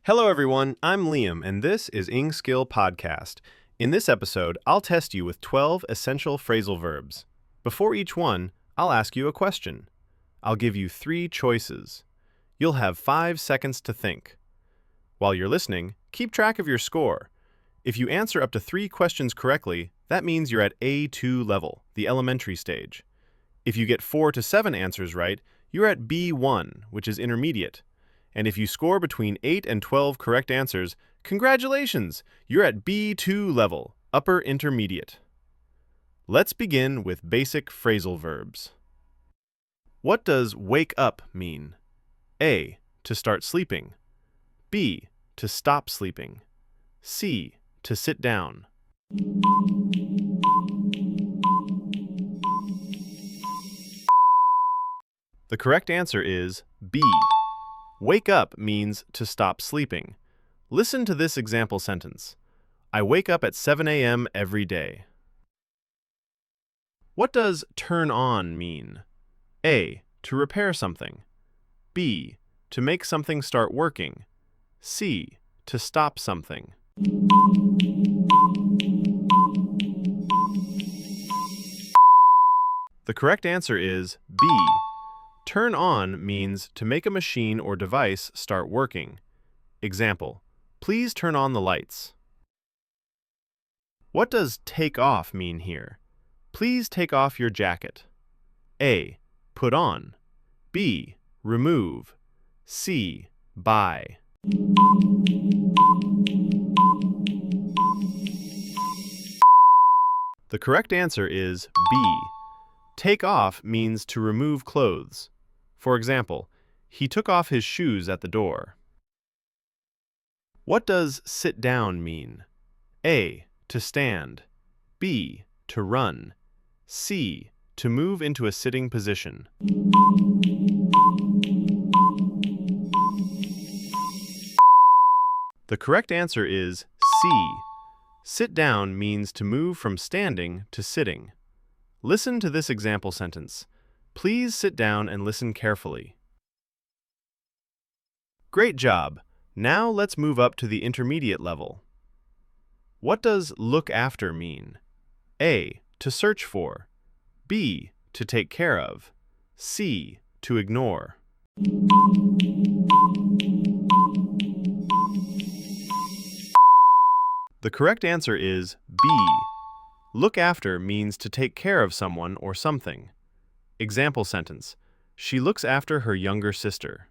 Hello, everyone. I'm Liam, and this is Ing Skill Podcast. In this episode, I'll test you with 12 essential phrasal verbs. Before each one, I'll ask you a question. I'll give you 3 choices. You'll have 5 seconds to think. While you're listening, keep track of your score. If you answer up to 3 questions correctly, that means you're at A2 level, the elementary stage. If you get 4 to 7 answers right, you're at B1, which is intermediate. And if you score between 8 and 12 correct answers, congratulations! You're at B2 level, upper intermediate. Let's begin with basic phrasal verbs. What does wake up mean? A. To start sleeping. B. To stop sleeping. C. To sit down. The correct answer is B. Wake up means to stop sleeping. Listen to this example sentence. I wake up at 7 a.m. every day. What does turn on mean? A. To repair something. B. To make something start working. C. To stop something. The correct answer is B. Turn on means to make a machine or device start working. Example, please turn on the lights. What does take off mean here? Please take off your jacket. A. Put on. B. Remove. C. Buy. The correct answer is B. Take off means to remove clothes. For example, he took off his shoes at the door. What does sit down mean? A. To stand. B. To run. C. To move into a sitting position. The correct answer is C. Sit down means to move from standing to sitting. Listen to this example sentence. Please sit down and listen carefully. Great job! Now let's move up to the intermediate level. What does look after mean? A. To search for. B. To take care of. C. To ignore. The correct answer is B. Look after means to take care of someone or something. Example sentence. She looks after her younger sister.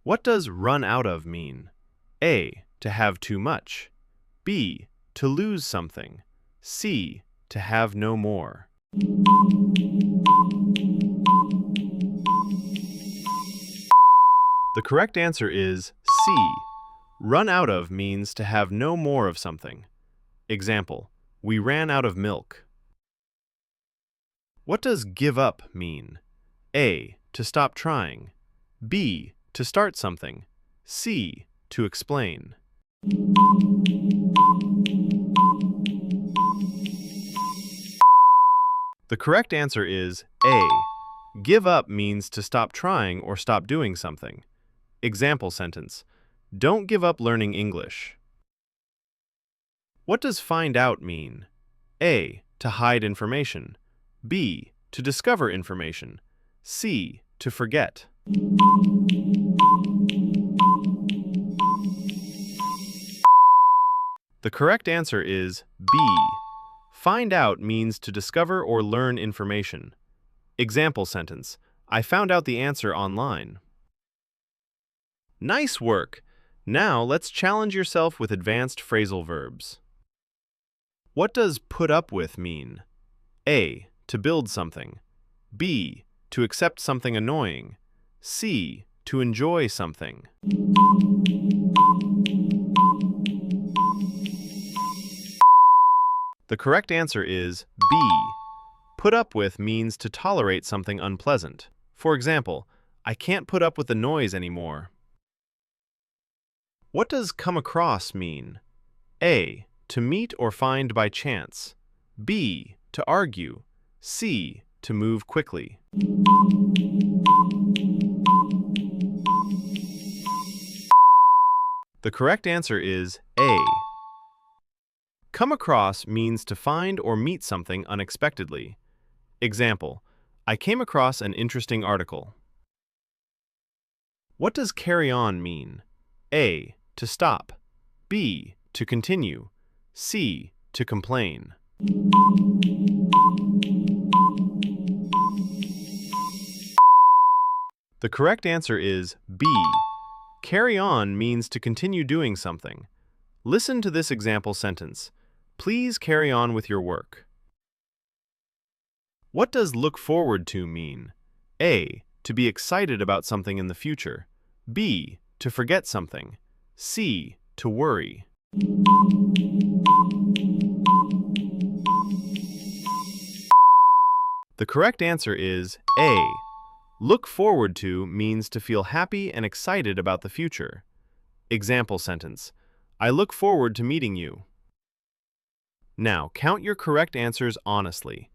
What does run out of mean? A. To have too much. B. To lose something. C. To have no more. The correct answer is C. Run out of means to have no more of something. Example, we ran out of milk. What does give up mean? A. To stop trying. B. To start something. C. To explain. The correct answer is A. Give up means to stop trying or stop doing something. Example sentence, don't give up learning English. What does find out mean? A. To hide information. B. To discover information. C. To forget. The correct answer is B. Find out means to discover or learn information. Example sentence, I found out the answer online. Nice work! Now let's challenge yourself with advanced phrasal verbs. What does put up with mean? A. To build something. B. To accept something annoying. C. To enjoy something. The correct answer is B. Put up with means to tolerate something unpleasant. For example, I can't put up with the noise anymore. What does come across mean? A. To meet or find by chance. B. To argue. C. To move quickly. The correct answer is A. Come across means to find or meet something unexpectedly. Example, I came across an interesting article. What does carry on mean? A. To stop. B. To continue. C. To complain. The correct answer is B. Carry on means to continue doing something. Listen to this example sentence. Please carry on with your work. What does look forward to mean? A. To be excited about something in the future. B. To forget something. C. To worry. The correct answer is A. Look forward to means to feel happy and excited about the future. Example sentence, I look forward to meeting you. Now, count your correct answers honestly.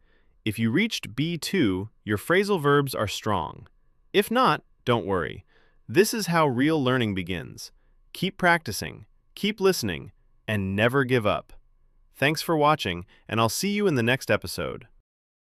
If you reached B2, your phrasal verbs are strong. If not, don't worry. This is how real learning begins. Keep practicing, keep listening, and never give up. Thanks for watching, and I'll see you in the next episode.